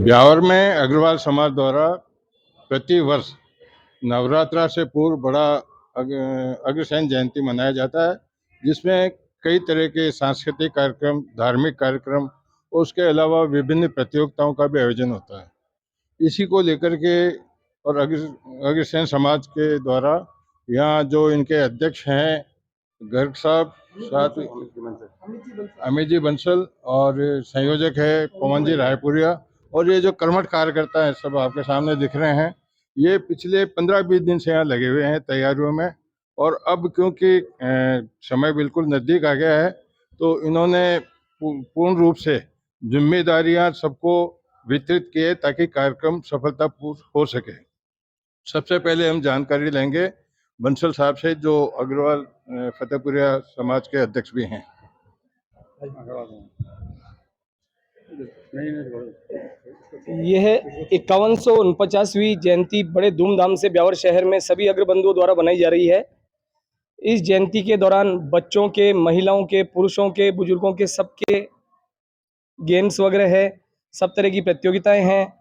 ब्यावर में अग्रवाल समाज द्वारा प्रति वर्ष नवरात्रा से पूर्व बड़ा अग्रसेन जयंती मनाया जाता है, जिसमें कई तरह के सांस्कृतिक कार्यक्रम, धार्मिक कार्यक्रम और उसके अलावा विभिन्न प्रतियोगिताओं का भी आयोजन होता है। इसी को लेकर के और अग्रसेन समाज के द्वारा यहाँ जो इनके अध्यक्ष हैं गर्ग साहब, साथ अमित जी बंसल और संयोजक है पवन जी रायपुरिया, और ये जो कर्मठ कार्यकर्ता है सब आपके सामने दिख रहे हैं। ये पिछले 15-20 दिन से यहाँ लगे हुए हैं तैयारियों में, और अब क्योंकि समय बिल्कुल नज़दीक आ गया है तो इन्होंने पूर्ण रूप से जिम्मेदारियां सबको वितरित किए ताकि कार्यक्रम सफलतापूर्ण हो सके। सबसे पहले हम जानकारी लेंगे बंसल साहब से, जो अग्रवाल फतेहपुरिया समाज के अध्यक्ष भी हैं। यह 5149वीं जयंती बड़े धूमधाम से ब्यावर शहर में सभी अग्रबंधुओं द्वारा बनाई जा रही है। इस जयंती के दौरान बच्चों के, महिलाओं के, पुरुषों के, बुजुर्गों के सबके गेम्स वगैरह है, सब तरह की प्रतियोगिताएं हैं,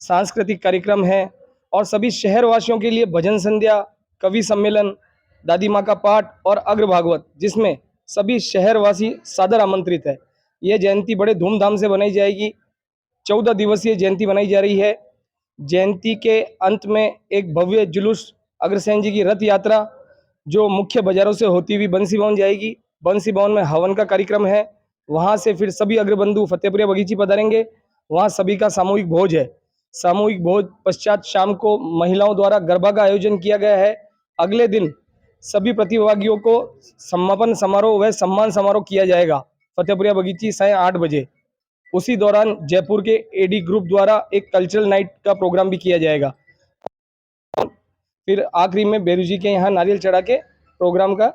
सांस्कृतिक कार्यक्रम हैं और सभी शहरवासियों के लिए भजन संध्या, कवि सम्मेलन, दादी माँ का पाठ और अग्र भागवत, जिसमें सभी शहरवासी सादर आमंत्रित है। यह जयंती बड़े धूमधाम से बनाई जाएगी। 14 दिवसीय जयंती बनाई जा रही है। जयंती के अंत में एक भव्य जुलूस अग्रसेन जी की रथ यात्रा जो मुख्य बाजारों से होती हुई बंसी भवन जाएगी। बंसी भवन में हवन का कार्यक्रम है। वहां से फिर सभी अग्रबंधु फतेहपुरिया बगीची पधारेंगे। वहां सभी का सामूहिक भोज है। सामूहिक भोज पश्चात शाम को महिलाओं द्वारा गरबा का आयोजन किया गया है। अगले दिन सभी प्रतिभागियों को समापन समारोह व सम्मान समारोह किया जाएगा फतेहपुरिया बगीची साय 8 बजे। उसी दौरान जयपुर के एडी ग्रुप द्वारा एक कल्चरल नाइट का प्रोग्राम भी किया जाएगा। फिर आखिरी में बेरू जी के यहाँ नारियल चढ़ा के प्रोग्राम का।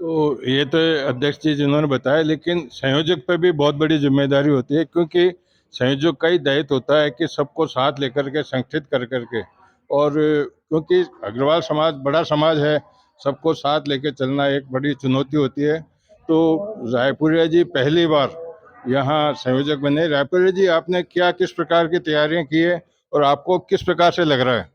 तो ये तो अध्यक्ष जी जिन्होंने बताया, लेकिन संयोजक पर भी बहुत बड़ी जिम्मेदारी होती है, क्योंकि संयोजक का ही दायित्व होता है कि सबको साथ लेकर के संगठित कर करके, और क्योंकि अग्रवाल समाज बड़ा समाज है, सबको साथ लेकर चलना एक बड़ी चुनौती होती है। तो रायपुरिया जी पहली बार यहाँ संयोजक बने। रायपुरिया जी, आपने क्या किस प्रकार की तैयारियां की है और आपको किस प्रकार से लग रहा है?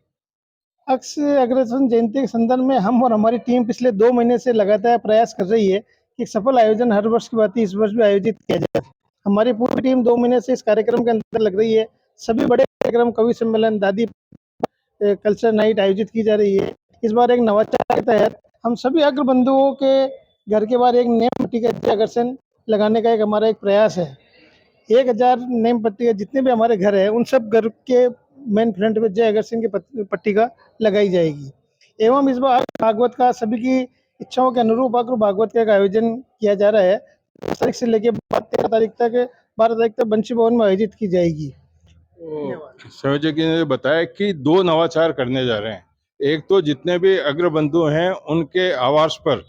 अक्षय अग्रसेन जयंती के संदर्भ में हम और हमारी टीम पिछले 2 महीने से लगातार प्रयास कर रही है कि सफल आयोजन हर वर्ष की बात इस वर्ष भी आयोजित किया जाए। हमारी पूरी टीम 2 महीने से इस कार्यक्रम के अंदर लग रही है। सभी बड़े कार्यक्रम, कवि सम्मेलन, दादी कल्चर नाइट आयोजित की जा रही है। इस बार एक नवाचार के तहत हम सभी अग्र बंधुओं के घर के बाहर एक नेम पट्टी का अग्रसेन लगाने का एक हमारा एक प्रयास है। 1000 नेम पट्टी, जितने भी हमारे घर है उन सब घर के मेन फ्रंट में जय अग्रसेन की पट्टिका लगाई जाएगी। एवं इस बार भागवत का सभी की इच्छाओं के अनुरूप अग्र भागवत का एक आयोजन किया जा रहा है। 10 तारीख से लेकर 13 तारीख तक 12 तारीख तक बंशी भवन में आयोजित की जाएगी। संयोजक जी ने बताया कि 2 नवाचार करने जा रहे हैं। एक तो जितने भी अग्रबंधु हैं उनके आवास पर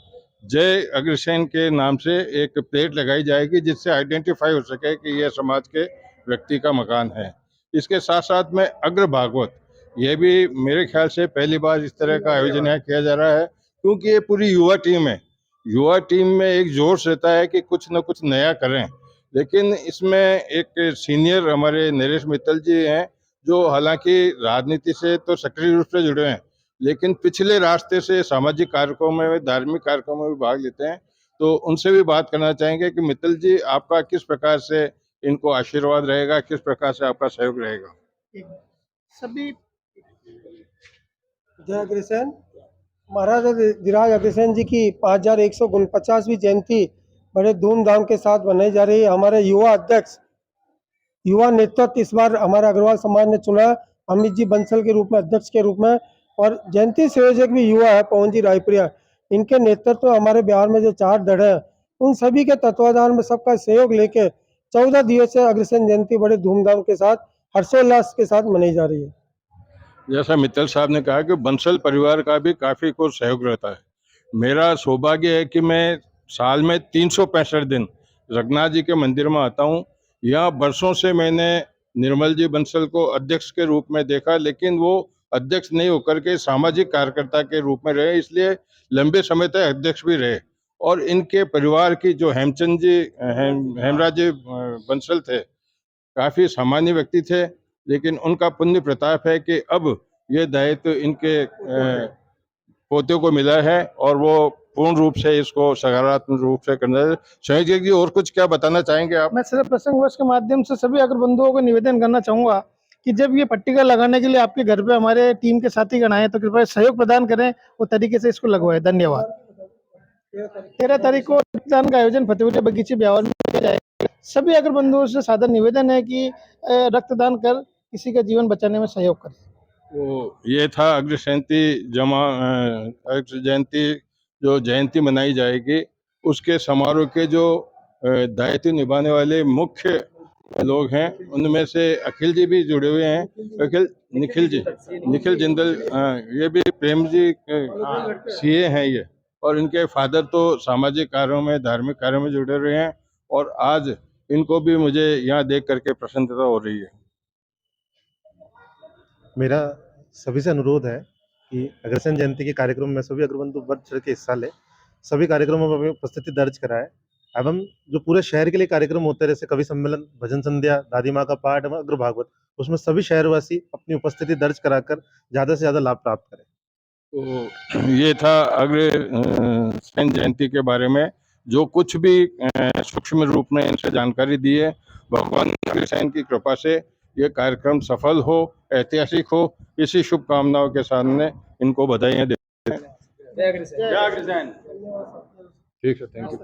जय अग्रसेन के नाम से एक प्लेट लगाई जाएगी, जिससे आइडेंटिफाई हो सके कि यह समाज के व्यक्ति का मकान है। इसके साथ साथ में अग्र भागवत, यह भी मेरे ख्याल से पहली बार इस तरह का आयोजन यहाँ किया जा रहा है, क्योंकि ये पूरी युवा टीम है। युवा टीम में एक जोश रहता है कि कुछ न कुछ नया करें, लेकिन इसमें एक सीनियर हमारे नरेश मित्तल जी हैं, जो हालांकि राजनीति से तो सक्रिय रूप से जुड़े हैं, लेकिन पिछले रास्ते से सामाजिक कार्यक्रमों में, धार्मिक कार्यक्रमों में भाग लेते हैं। तो उनसे भी बात करना चाहेंगे कि मित्तल जी, आपका किस प्रकार से इनको आशीर्वाद रहेगा, किस प्रकार से आपका सहयोग रहेगा? सभी जय अग्रसेन, महाराजा धीराज अग्रसेन जी की 5149वीं जयंती बड़े धूमधाम के साथ मनाई जा रही है। हमारे युवा अध्यक्ष, युवा नेतृत्व इस बार हमारे अग्रवाल समाज ने चुना अमित जी बंसल के रूप में, अध्यक्ष के रूप में, और जयंती संयोजक भी युवा है पवन जी रायपुरिया। इनके नेतृत्व हमारे बिहार में जो 4 दल है उन सभी के तत्वाधान में सबका सहयोग लेके 14 दिवसीय अग्रसेन जयंती बड़े धूमधाम के साथ हर्षोल्लास के साथ मनाई जा रही है। जैसा मित्तल साहब ने कहा कि बंसल परिवार का भी काफी कुछ सहयोग रहता है। मेरा सौभाग्य है कि मैं साल में 365 दिन रघुनाथ जी के मंदिर में आता हूँ। यहाँ वर्षों से मैंने निर्मल जी बंसल को अध्यक्ष के रूप में देखा, लेकिन वो अध्यक्ष नहीं होकर के सामाजिक कार्यकर्ता के रूप में रहे, इसलिए लंबे समय तक अध्यक्ष भी रहे। और इनके परिवार की जो हेमचंद जी हेमराज जी बंसल थे, काफ़ी सामान्य व्यक्ति थे, लेकिन उनका पुण्य प्रताप है कि अब ये दायित्व इनके पोते को मिला है और वो पूर्ण रूप से इसको सकारात्मक रूप से करना है। संयोजक जी, और कुछ क्या बताना चाहेंगे आप? मैं सिर्फ प्रसंगवश के माध्यम से सभी अग्र बंधुओं को निवेदन करना चाहूंगा कि जब ये पट्टिका लगाने के लिए आपके घर पे हमारे टीम के साथी गण आए तो कृपया सहयोग प्रदान करें, वो तरीके से इसको लगवाएं। धन्यवाद। 13 तारीख को रक्तदान का आयोजन फतेहपुर बगीचे ब्यावर में किया जाएगा। सभी अग्र बंधुओं से सादर निवेदन है कि रक्तदान कर किसी का जीवन बचाने में सहयोग करें। तो ये था अग्र जयंती जो जयंती मनाई जाएगी उसके समारोह के जो दायित्व निभाने वाले मुख्य लोग हैं, उनमें से अखिल जी भी जुड़े हुए हैं। निखिल जिंदल, ये भी प्रेम जी सीए हैं ये, और इनके फादर तो सामाजिक कार्यों में, धार्मिक कार्यों में जुड़े हुए हैं, और आज इनको भी मुझे यहाँ देख करके प्रसन्नता हो रही है। मेरा सभी से अनुरोध है कि अग्रसेन जयंती के कार्यक्रम में सभी अग्रबंधु बढ़ चढ़ के हिस्सा ले, सभी कार्यक्रमों में अपनी उपस्थिति दर्ज कराए एवं जो पूरे शहर के लिए कार्यक्रम होते हैं जैसे कवि सम्मेलन, भजन संध्या, दादी माँ का पाठ एवं अग्र भागवत, उसमें सभी शहरवासी अपनी उपस्थिति दर्ज कराकर ज़्यादा से ज़्यादा लाभ प्राप्त करें। तो ये था अग्रसेन जयंती के बारे में जो कुछ भी सूक्ष्म रूप में इनसे जानकारी दी है। भगवान अग्रसेन की कृपा से ये कार्यक्रम सफल हो, ऐतिहासिक हो, इसी शुभकामनाओं के सामने इनको बधाइयाँ देते हैं। जय अग्रसेन। ठीक है, थैंक यू।